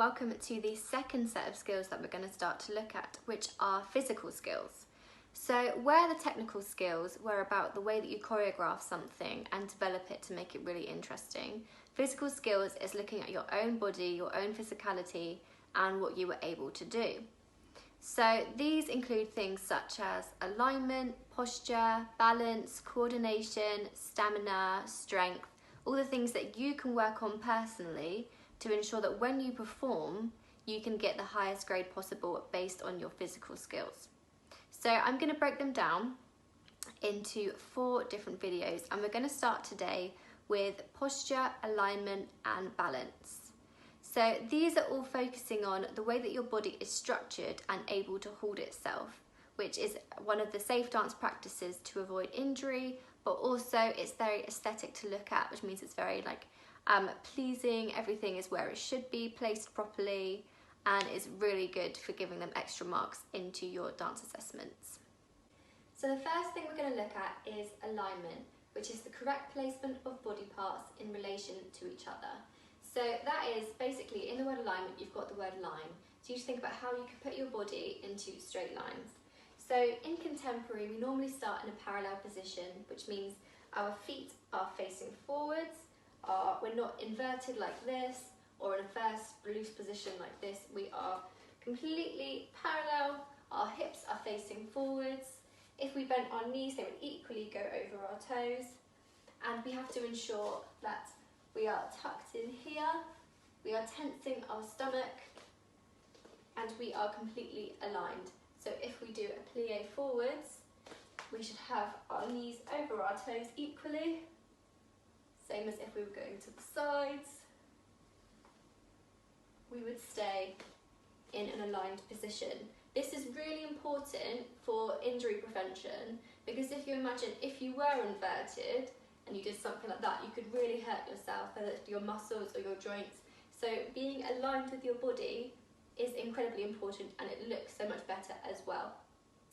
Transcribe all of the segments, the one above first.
welcome to the second set of skills that we're going to start to look at, which are physical skills. So where the technical skills were about the way that you choreograph something and develop it to make it really interesting, physical skills is looking at your own body, your own physicality, and what you were able to do. So these include things such as alignment, posture, balance, coordination, stamina, strength, all the things that you can work on personally to ensure that when you perform, you can get the highest grade possible based on your physical skills. So I'm going to break them down into 4 different videos, and we're going to start today with posture, alignment, and balance. So these are all focusing on the way that your body is structured and able to hold itself, which is one of the safe dance practices to avoid injury, but also it's very aesthetic to look at, which means it's very pleasing. Everything is where it should be, placed properly, and is really good for giving them extra marks into your dance assessments. So the first thing we're going to look at is alignment, which is the correct placement of body parts in relation to each other. So that is basically, in the word alignment, you've got the word line. So you just think about how you can put your body into straight lines. So in contemporary, we normally start in a parallel position, which means our feet are facing forwards, we're not inverted like this, or in a first loose position like this. We are completely parallel, our hips are facing forwards. If we bend our knees, they would equally go over our toes. And we have to ensure that we are tucked in here, we are tensing our stomach, and we are completely aligned. So if we do a plie forwards, we should have our knees over our toes equally, same as if we were going to the sides. We would stay in an aligned position. This is really important for injury prevention, because if you imagine if you were inverted and you did something like that, you could really hurt yourself, whether it's your muscles or your joints. So being aligned with your body is incredibly important, and it looks so much better as well.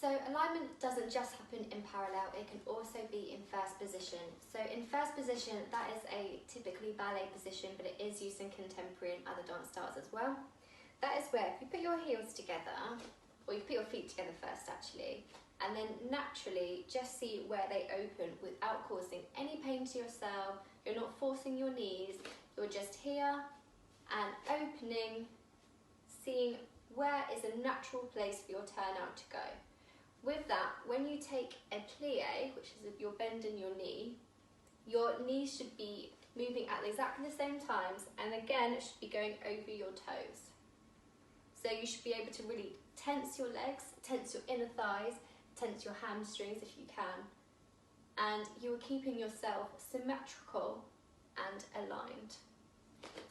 So alignment doesn't just happen in parallel, it can also be in first position. So in first position, that is a typically ballet position, but it is used in contemporary and other dance styles as well. That is where if you put your heels together, or you put your feet together first actually, and then naturally just see where they open without causing any pain to yourself. You're not forcing your knees, you're just here and opening, seeing where is a natural place for your turnout to go. With that, when you take a plie, which is if you're bending your knees should be moving at exactly the same times, and again it should be going over your toes. So you should be able to really tense your legs, tense your inner thighs, tense your hamstrings if you can, and you are keeping yourself symmetrical and aligned.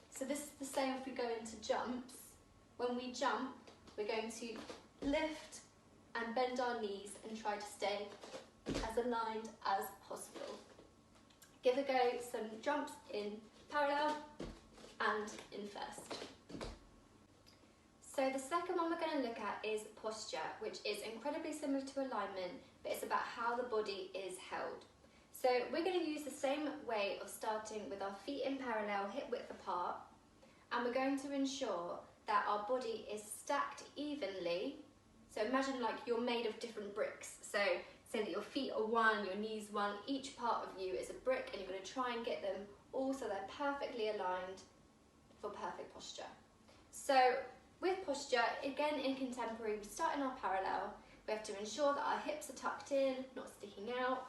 So this is the same if we go into jumps. When we jump, we're going to lift and bend our knees and try to stay as aligned as possible. Give a go, some jumps in parallel and in first. So the second one we're going to look at is posture, which is incredibly similar to alignment, but it's about how the body is held. So we're going to use the same way of starting with our feet in parallel, hip width apart, and we're going to ensure that our body is stacked evenly. So imagine like you're made of different bricks. So say that your feet are one, your knees one, each part of you is a brick, and you're going to try and get them all so they're perfectly aligned for perfect posture. So with posture, again in contemporary, we start in our parallel. We have to ensure that our hips are tucked in, not sticking out.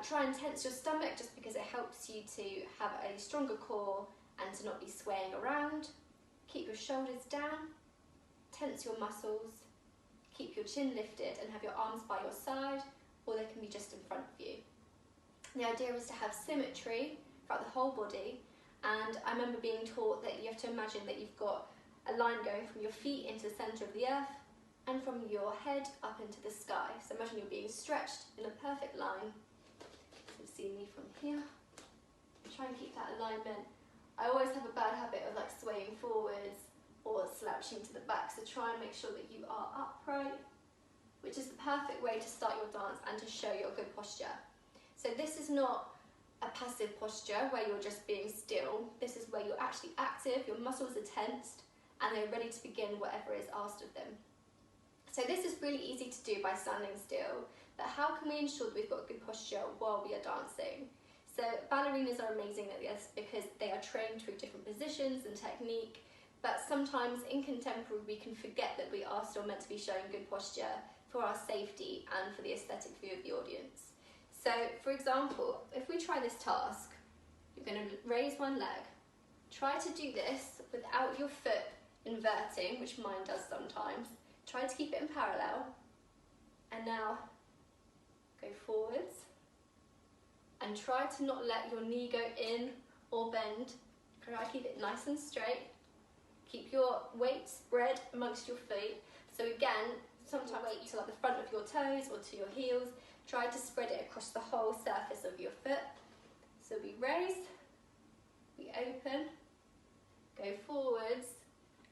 Try and tense your stomach just because it helps you to have a stronger core and to not be swaying around. Keep your shoulders down, tense your muscles, keep your chin lifted and have your arms by your side, or they can be just in front of you. The idea is to have symmetry throughout the whole body, and I remember being taught that you have to imagine that you've got a line going from your feet into the centre of the earth and from your head up into the sky. So imagine you're being stretched in a perfect line. So you see me from here. Try and keep that alignment. I always have a bad habit of like swaying forwards or slouching to the back, so try and make sure that you are upright, which is the perfect way to start your dance and to show your good posture. So this is not a passive posture where you're just being still. This is where you're actually active, your muscles are tensed, and they're ready to begin whatever is asked of them. So this is really easy to do by standing still, but how can we ensure that we've got good posture while we are dancing? So ballerinas are amazing at this because they are trained through different positions and technique, but sometimes in contemporary we can forget that we are still meant to be showing good posture for our safety and for the aesthetic view of the audience. So for example, if we try this task, you're going to raise one leg. Try to do this without your foot inverting, which mine does sometimes. Try to keep it in parallel. And now go forwards. And try to not let your knee go in or bend. Try to keep it nice and straight. Keep your weight spread amongst your feet. So again, sometimes wait to like the front of your toes or to your heels. Try to spread it across the whole surface of your foot. So we raise, we open, go forwards,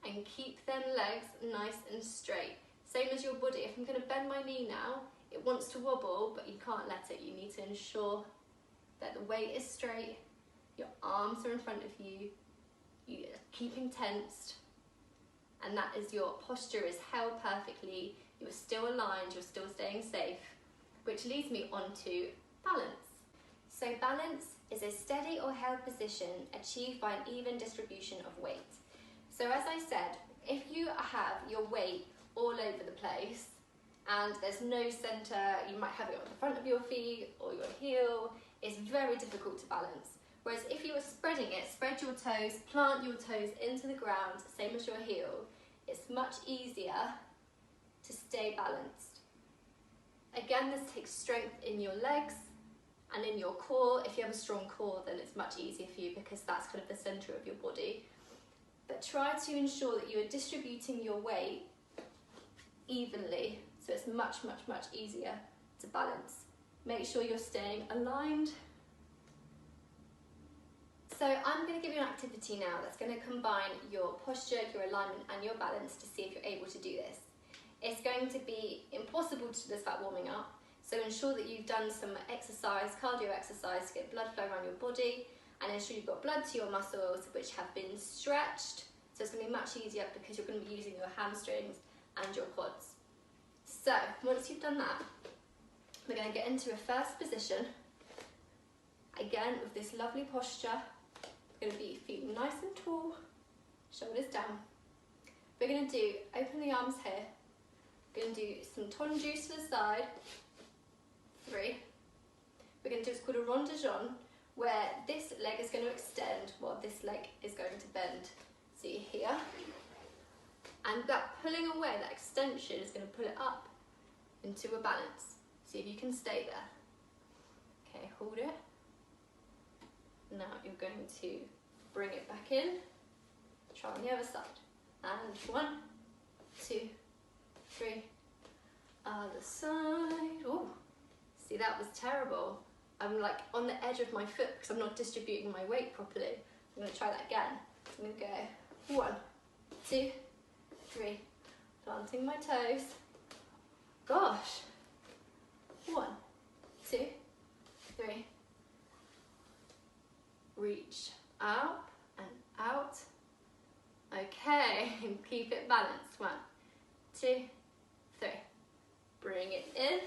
and keep them legs nice and straight. Same as your body. If I'm going to bend my knee now, it wants to wobble, but you can't let it. You need to ensure that the weight is straight, your arms are in front of you, you're keeping tensed, and that is your posture is held perfectly, you're still aligned, you're still staying safe, which leads me on to balance. So balance is a steady or held position achieved by an even distribution of weight. So as I said, if you have your weight all over the place and there's no centre, you might have it on the front of your feet or your heel, it's very difficult to balance. Whereas if you were spreading it, spread your toes, plant your toes into the ground, same as your heel, it's much easier to stay balanced. Again, this takes strength in your legs and in your core. If you have a strong core, then it's much easier for you because that's kind of the centre of your body. But try to ensure that you are distributing your weight evenly, so it's much, much, much easier to balance. Make sure you're staying aligned. So I'm going to give you an activity now that's going to combine your posture, your alignment and your balance to see if you're able to do this. It's going to be impossible to do this without warming up, so ensure that you've done some exercise, cardio exercise to get blood flow around your body, and ensure you've got blood to your muscles which have been stretched, so it's going to be much easier because you're going to be using your hamstrings and your quads. So once you've done that, we're going to get into a first position, again with this lovely posture. We're going to be feet nice and tall, shoulders down. We're going to do, open the arms here, we're going to do some tendus to the side, 3. We're going to do what's called a rond de jambe, where this leg is going to extend while this leg is going to bend. See here, and that pulling away, that extension is going to pull it up into a balance. See if you can stay there. Okay, hold it. Now you're going to bring it back in. Try on the other side. And 1, 2, 3. Other side. Oh, see, that was terrible. I'm like on the edge of my foot because I'm not distributing my weight properly. I'm going to try that again. I'm going to go 1, 2, 3. Planting my toes. Gosh. 1, 2, 3. Reach up and out. Okay, and keep it balanced. 1, 2, 3. Bring it in.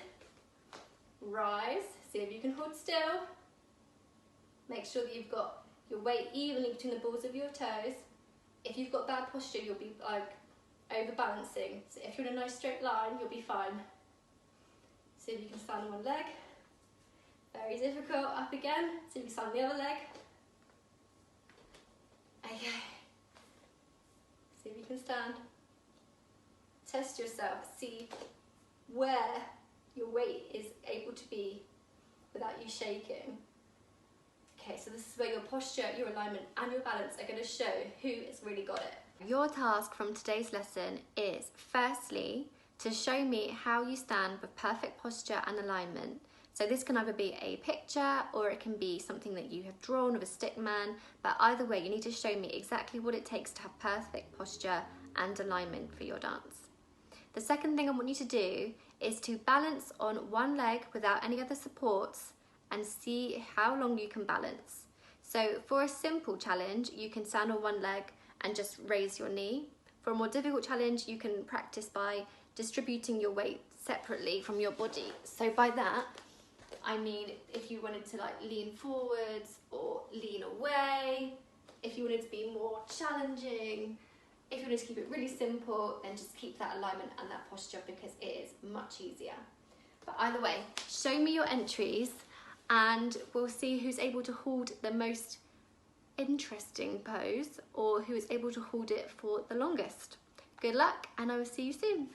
Rise. See if you can hold still. Make sure that you've got your weight evenly between the balls of your toes. If you've got bad posture, you'll be like overbalancing. So if you're in a nice straight line, you'll be fine. See if you can stand on one leg. Very difficult. Up again. See if you stand on the other leg. Okay. See if you can stand. Test yourself. See where your weight is able to be without you shaking. Okay, so this is where your posture, your alignment and your balance are going to show who has really got it. Your task from today's lesson is firstly to show me how you stand with perfect posture and alignment. So this can either be a picture or it can be something that you have drawn with a stick man, but either way you need to show me exactly what it takes to have perfect posture and alignment for your dance. The second thing I want you to do is to balance on one leg without any other supports and see how long you can balance. So for a simple challenge, you can stand on one leg and just raise your knee. For a more difficult challenge, you can practice by distributing your weight separately from your body. So by that, I mean if you wanted to like lean forwards or lean away, if you wanted to be more challenging, if you wanted to keep it really simple, then just keep that alignment and that posture because it is much easier. But either way, show me your entries and we'll see who's able to hold the most interesting pose or who is able to hold it for the longest. Good luck, and I will see you soon.